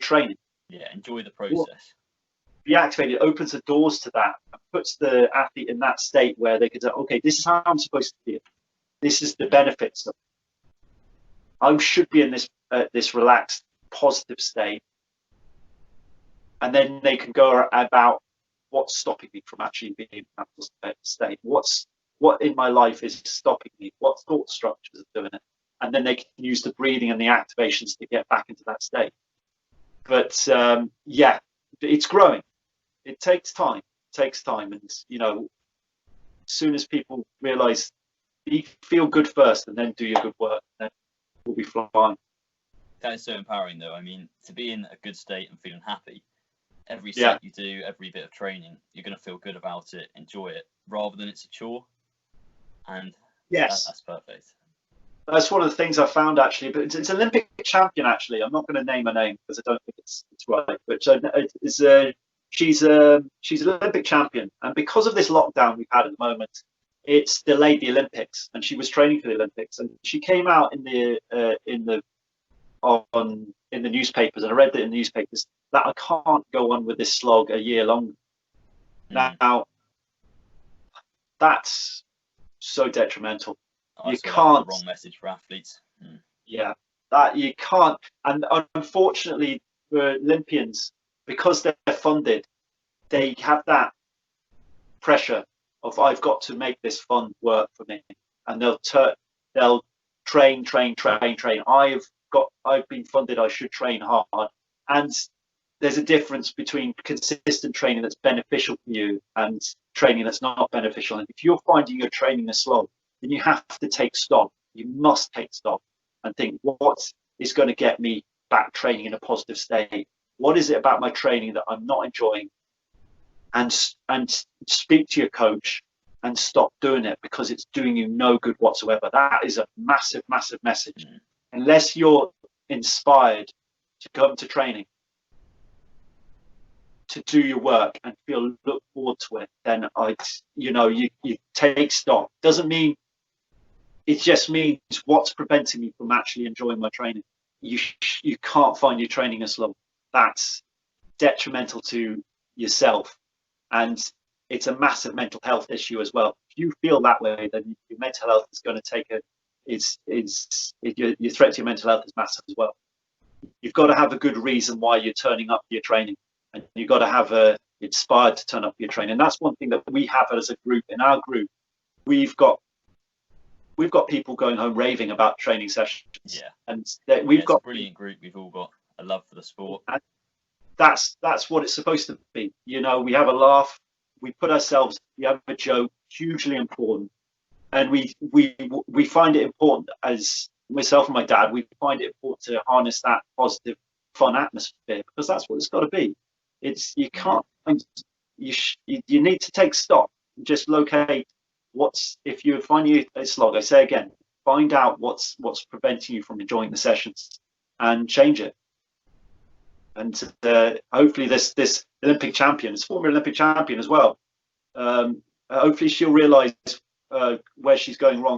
training. Yeah, enjoy the What, process. be activated, opens the doors to that, and puts the athlete in that state where they can say, okay, this is how I'm supposed to feel. This is the benefits of I should be in this relaxed, positive state. And then they can go about what's stopping me from actually being in that positive state. What in my life is stopping me? What thought structures are doing it? And then they can use the breathing and the activations to get back into that state. But yeah, it's growing. It takes time. And as soon as people realize, feel good first, and then do your good work, then we'll be flying. That is so empowering, though. I mean, to be in a good state and feeling happy, every set you do, every bit of training, you're going to feel good about it, enjoy it, rather than it's a chore. And yes, that's perfect. That's one of the things I found, actually. But it's Olympic champion, actually. I'm not going to name her name because I don't think it's right. But she's an Olympic champion, and because of this lockdown we've had at the moment, it's delayed the Olympics, and she was training for the Olympics, and she came out in the newspapers, and I read that in the newspapers that I can't go on with this slog a year longer. Now that's so detrimental. You can't. The wrong message for athletes. Yeah, that you can't. And unfortunately for Olympians, because they're funded, they have that pressure of I've got to make this fund work for me, and they'll train. I've been funded. I should train hard, and there's a difference between consistent training that's beneficial for you and training that's not beneficial. And if you're finding your training a slog, then you have to take stock. You must take stock and think, what is going to get me back training in a positive state? What is it about my training that I'm not enjoying? And speak to your coach and stop doing it, because it's doing you no good whatsoever. That is a massive, massive message. Unless you're inspired to come to training, to do your work and look forward to it, then you take stock. Doesn't mean, it just means what's preventing me from actually enjoying my training. You can't find your training a slog. That's detrimental to yourself, and it's a massive mental health issue as well. If you feel that way, then your mental health is going to take your threat to your mental health is massive as well. You've got to have a good reason why you're turning up for your training, and you've got to have inspired to turn up for your training. And that's one thing that we have as a group. In our group, we've got people going home raving about training sessions. Yeah, and we've got a brilliant group. We've all got a love for the sport. And that's what it's supposed to be. We have a laugh, we have a joke, hugely important. And we find it important, as myself and my dad, we find it important to harness that positive, fun atmosphere, because that's what it's got to be. You can't, you need to take stock, just locate if you find a slog, I say again, find out what's preventing you from enjoying the sessions and change it. And hopefully this Olympic champion, this former Olympic champion as well, hopefully she'll realize where she's going wrong